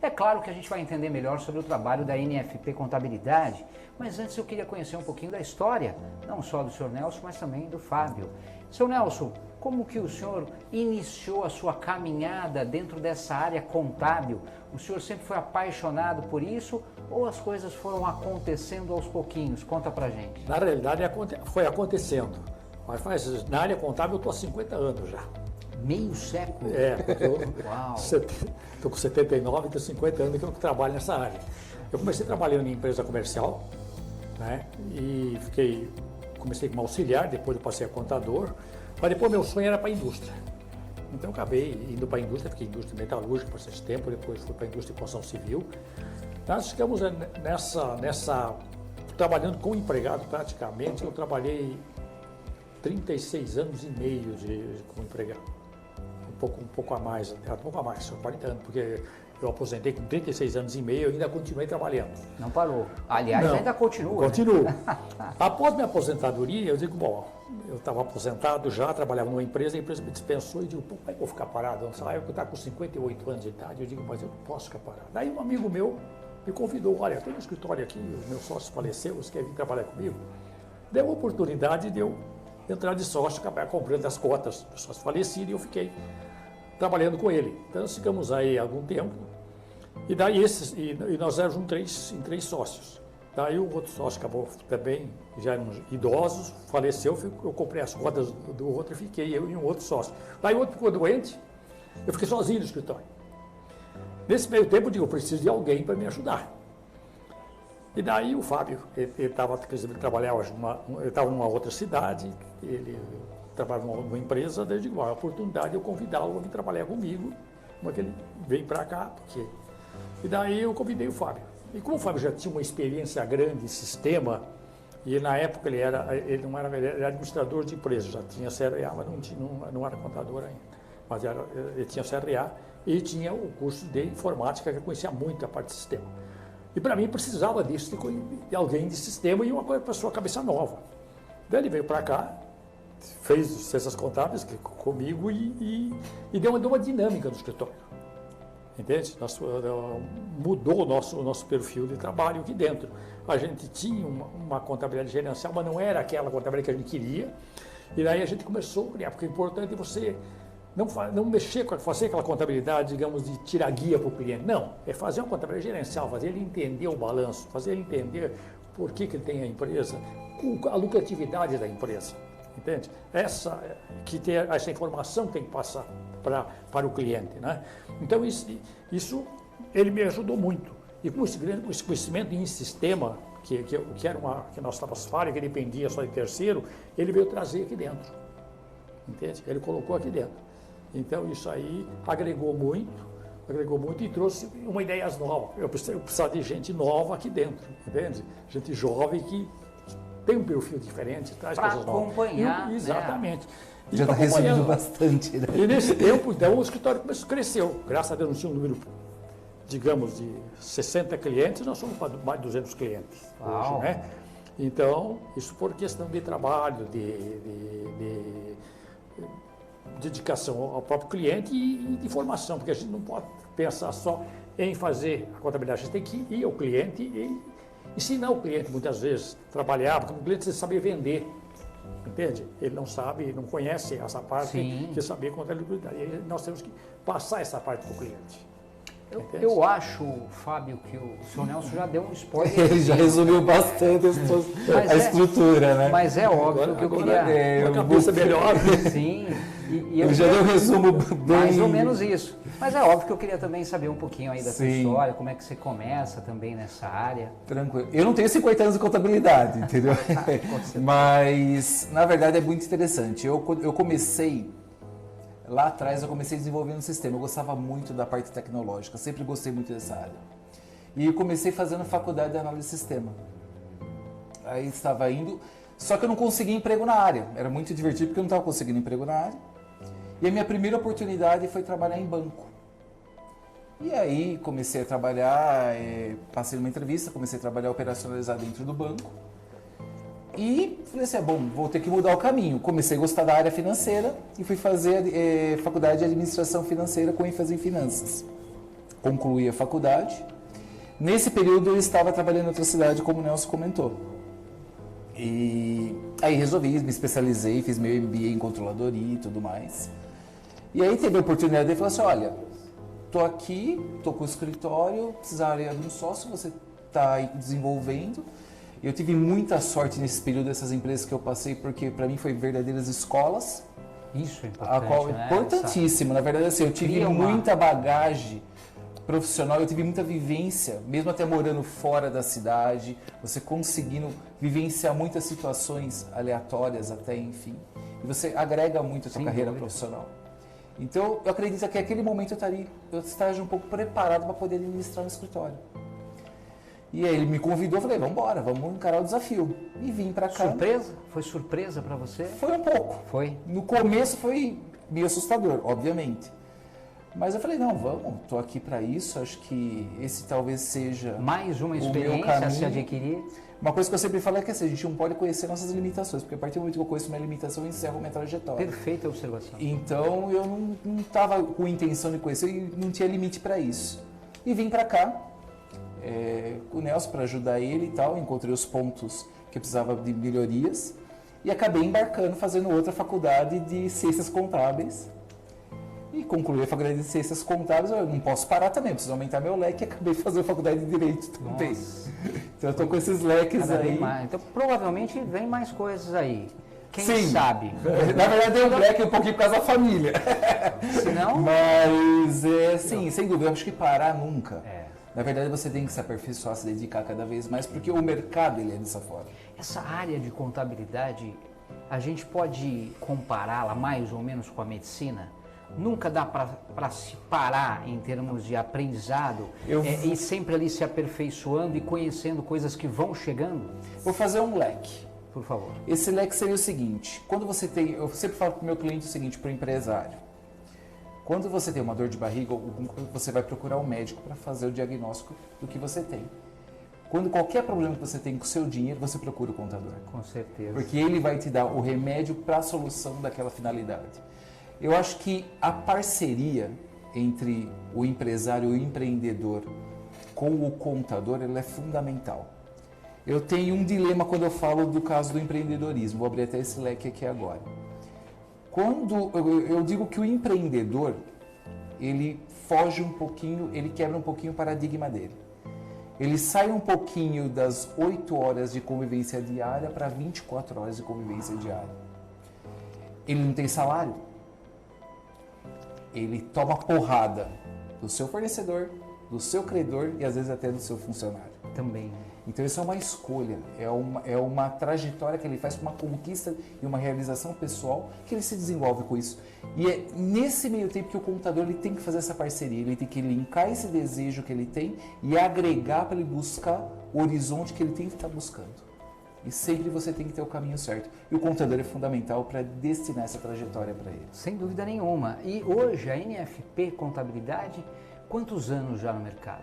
É claro que a gente vai entender melhor sobre o trabalho da NFP Contabilidade, mas antes eu queria conhecer um pouquinho da história, não só do Sr. Nelson, mas também do Fábio. Sr. Nelson, como que o senhor iniciou a sua caminhada dentro dessa área contábil? O senhor sempre foi apaixonado por isso ou as coisas foram acontecendo aos pouquinhos? Conta pra gente. Na realidade, foi acontecendo. Mas na área contábil eu estou há 50 anos já. Meio século? Porque eu Uau. estou com 79, tenho 50 anos que eu trabalho nessa área. Eu comecei trabalhando em empresa comercial, né? E comecei como auxiliar, depois eu passei a contador, mas depois meu sonho era para a indústria. Então eu acabei indo para a indústria, fiquei em indústria metalúrgica por esse tempo, depois fui para a indústria de construção civil. Nós ficamos trabalhando como empregado praticamente, eu trabalhei 36 anos e meio como empregado. Um pouco a mais, só 40 anos, porque eu aposentei com 36 anos e meio e ainda continuei trabalhando. Não parou. Aliás, Não, ainda continua. Continuo. Né? Após minha aposentadoria, eu digo, bom, eu estava aposentado já, trabalhava numa empresa, a empresa me dispensou e digo, pô, como é que eu vou ficar parado? Eu estava com 58 anos de idade, eu digo, mas eu não posso ficar parado. Daí um amigo meu me convidou, olha, tem um escritório aqui, o meu sócio faleceu, você quer vir trabalhar comigo? Deu a oportunidade de eu entrar de sócio, acabar comprando as cotas do sócio falecido e eu fiquei trabalhando com ele. Então nós ficamos aí algum tempo e daí e nós éramos em três sócios. Daí o outro sócio acabou também, já eram idosos, faleceu, eu comprei as cotas do outro e fiquei eu e um outro sócio. Daí o outro ficou doente, eu fiquei sozinho no escritório. Nesse meio tempo eu digo, eu preciso de alguém para me ajudar. E daí o Fábio, ele estava numa outra cidade, ele trabalhava numa empresa, daí eu digo, a oportunidade de eu convidá-lo a vir trabalhar comigo, como é que ele veio para cá, porque... E daí eu convidei o Fábio. E como o Fábio já tinha uma experiência grande em sistema, e na época ele era administrador de empresa, já tinha CRA, mas não era contador ainda, mas ele tinha CRA e tinha o curso de informática, que conhecia muito a parte de sistema. E para mim precisava disso, de alguém de sistema e uma pessoa cabeça nova. Daí ele veio para cá, fez ciências contábeis comigo e deu uma dinâmica no escritório. Entende? Mudou o nosso perfil de trabalho aqui dentro. A gente tinha uma contabilidade gerencial, mas não era aquela contabilidade que a gente queria. E daí a gente começou a criar, porque é importante você não mexer com fazer aquela contabilidade, digamos, de tirar guia para o cliente. Não, é fazer uma contabilidade gerencial, fazer ele entender o balanço, fazer ele entender por que ele tem a empresa, a lucratividade da empresa. Entende? Essa informação tem que passar para o cliente, né? Então isso ele me ajudou muito. E com esse conhecimento em sistema, que nós estávamos falha, que dependia só de terceiro, ele veio trazer aqui dentro. Entende? Ele colocou aqui dentro. Então isso aí agregou muito e trouxe uma ideia nova. Eu precisava de gente nova aqui dentro, entende? Gente jovem que tem um perfil diferente, traz coisas novas. Acompanhar, exatamente. Né? Já está resumindo bastante. Né? E nesse tempo, então, o escritório cresceu. Graças a Deus, não tinha um número, digamos, de 60 clientes, nós somos para mais de 200 clientes hoje, né? Então, isso por questão de trabalho, de dedicação ao próprio cliente e de formação, porque a gente não pode pensar só em fazer a contabilidade, a gente tem que ir ao cliente e ensinar o cliente muitas vezes, trabalhar, porque o cliente precisa saber vender, entende? Ele não sabe, não conhece essa parte de saber contabilidade, e nós temos que passar essa parte para o cliente. Eu acho, Fábio, que o Sr. Nelson já deu um spoiler. Ele já resumiu bastante a estrutura, né? Mas é óbvio que eu queria... Uma cabeça melhor. Sim. Eu já dei um resumo bem... Mais ou menos isso. Mas é óbvio que eu queria também saber um pouquinho aí da sua história, como é que você começa também nessa área. Tranquilo. Eu não tenho 50 anos de contabilidade, entendeu? Mas, na verdade, é muito interessante. Eu comecei... Lá atrás eu comecei desenvolvendo um sistema, eu gostava muito da parte tecnológica, sempre gostei muito dessa área. E eu comecei fazendo faculdade de análise de sistema. Aí estava indo, só que eu não conseguia emprego na área, era muito divertido porque eu não estava conseguindo emprego na área. E a minha primeira oportunidade foi trabalhar em banco. E aí comecei a trabalhar, passei numa entrevista, comecei a trabalhar operacionalizado dentro do banco. E falei assim, bom, vou ter que mudar o caminho. Comecei a gostar da área financeira e fui fazer faculdade de administração financeira com ênfase em finanças. concluí a faculdade. Nesse período eu estava trabalhando em outra cidade, como o Nelson comentou. E aí resolvi, me especializei, fiz meu MBA em controladoria e tudo mais. E aí teve a oportunidade de falar assim, olha, tô aqui, tô com o escritório, precisaria de um sócio, você está aí desenvolvendo. Eu tive muita sorte nesse período dessas empresas que eu passei, porque para mim foi verdadeiras escolas. Isso é importante, A qual é né? importantíssimo. Na verdade, assim, eu tive muita bagagem profissional, eu tive muita vivência, mesmo até morando fora da cidade, você conseguindo vivenciar muitas situações aleatórias até, enfim. E você agrega muito a sua carreira profissional. Então, eu acredito que naquele momento eu estaria um pouco preparado para poder administrar no escritório. E aí ele me convidou, eu falei, vamos embora, vamos encarar o desafio. E vim para cá. Surpresa? Foi surpresa para você? Foi um pouco. Foi? No começo foi meio assustador, obviamente. Mas eu falei, não, vamos, estou aqui para isso, acho que esse talvez seja mais uma experiência a se adquirir. Uma coisa que eu sempre falo é que assim, a gente não pode conhecer nossas limitações, porque a partir do momento que eu conheço minha limitação, eu encerro minha trajetória. Perfeita observação. Então eu não estava com intenção de conhecer e não tinha limite para isso. E vim para cá, com o Nelson para ajudar ele e tal, encontrei os pontos que eu precisava de melhorias e acabei embarcando, fazendo outra faculdade de ciências contábeis. E concluí a faculdade de ciências contábeis, eu não posso parar também, preciso aumentar meu leque e acabei fazendo a faculdade de direito também. Nossa. Então eu estou com esses leques aí. Então provavelmente vem mais coisas aí. Quem Sim. sabe? Na verdade deu um leque um pouquinho por causa da família. Se não... Mas, sim, sem dúvida, eu acho que parar nunca. Na verdade você tem que se aperfeiçoar, se dedicar cada vez mais, porque o mercado ele é dessa forma. Essa área de contabilidade, a gente pode compará-la mais ou menos com a medicina? Nunca dá para se parar em termos de aprendizado e sempre ali se aperfeiçoando e conhecendo coisas que vão chegando? Vou fazer um leque. Por favor. Esse leque seria o seguinte, quando você tem, eu sempre falo para o meu cliente o seguinte, para o empresário, quando você tem uma dor de barriga, você vai procurar um médico para fazer o diagnóstico do que você tem. Quando qualquer problema que você tem com o seu dinheiro, você procura o contador. Com certeza. Porque ele vai te dar o remédio para a solução daquela finalidade. Eu acho que a parceria entre o empresário e o empreendedor com o contador, ela é fundamental. Eu tenho um dilema quando eu falo do caso do empreendedorismo, vou abrir até esse leque aqui agora. Quando eu digo que o empreendedor, ele foge um pouquinho, ele quebra um pouquinho o paradigma dele. Ele sai um pouquinho das 8 horas de convivência diária para 24 horas de convivência diária. Ele não tem salário. Ele toma porrada do seu fornecedor, do seu credor e às vezes até do seu funcionário. Também. Então isso é uma escolha, é uma trajetória que ele faz, uma conquista e uma realização pessoal que ele se desenvolve com isso. E é nesse meio tempo que o contador ele tem que fazer essa parceria, ele tem que linkar esse desejo que ele tem e agregar para ele buscar o horizonte que ele tem que estar buscando. E sempre você tem que ter o caminho certo. E o contador é fundamental para destinar essa trajetória para ele. Sem dúvida nenhuma. E hoje a NFP Contabilidade, quantos anos já no mercado?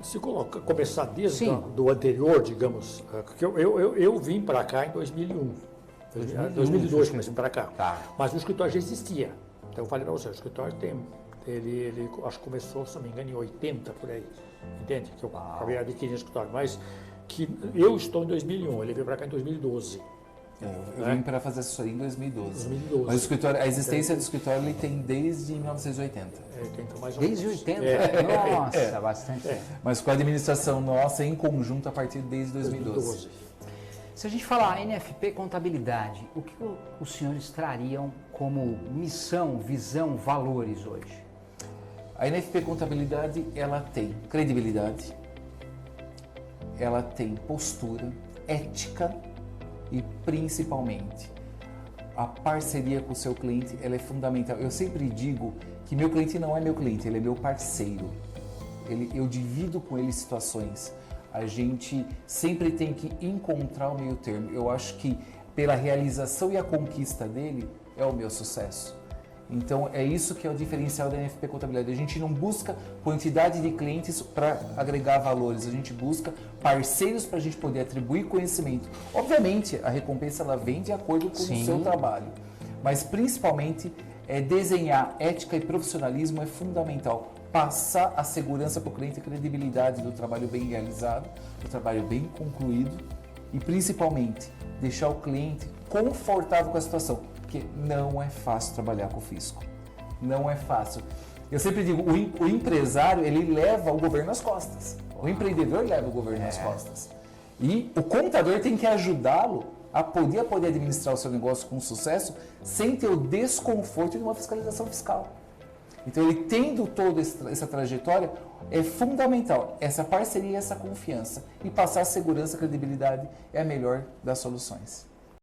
Se começar desde do anterior, digamos, que eu vim para cá em 2001. 2002 comecei para cá. Tá. Mas o escritório já existia. Então eu falei para você, o escritório tem, ele acho que começou, se não me engano, em 80 por aí. Entende? Que eu acabei adquirindo o escritório. Mas que eu estou em 2001, ele veio para cá em 2012. Eu vim para fazer assessoria em 2012. 2012. Mas o escritório, a existência do escritório ele tem desde 1980. Então mais ou Desde menos. 80? Nossa, bastante tempo. Mas com a administração nossa em conjunto a partir desde 2012. Se a gente falar NFP Contabilidade, o que os senhores trariam como missão, visão, valores hoje? A NFP Contabilidade, ela tem credibilidade, ela tem postura, ética e principalmente a parceria com o seu cliente, ela é fundamental. Eu sempre digo que meu cliente não é meu cliente, ele é meu parceiro. Eu divido com ele situações. A gente sempre tem que encontrar o meio termo. Eu acho que pela realização e a conquista dele é o meu sucesso. Então é isso que é o diferencial da NFP Contabilidade. A gente não busca quantidade de clientes para agregar valores, a gente busca parceiros para a gente poder atribuir conhecimento. Obviamente a recompensa ela vem de acordo com o seu trabalho, mas principalmente desenhar ética e profissionalismo é fundamental. passar a segurança para o cliente, a credibilidade do trabalho bem realizado, do trabalho bem concluído e principalmente deixar o cliente confortável com a situação, porque não é fácil trabalhar com o fisco. Não é fácil. Eu sempre digo, o empresário, ele leva o governo nas costas. O empreendedor leva o governo nas costas. E o contador tem que ajudá-lo a poder administrar o seu negócio com sucesso sem ter o desconforto de uma fiscalização fiscal. Então, ele tendo toda essa trajetória, é fundamental essa parceria, essa confiança. E passar segurança, credibilidade é a melhor das soluções.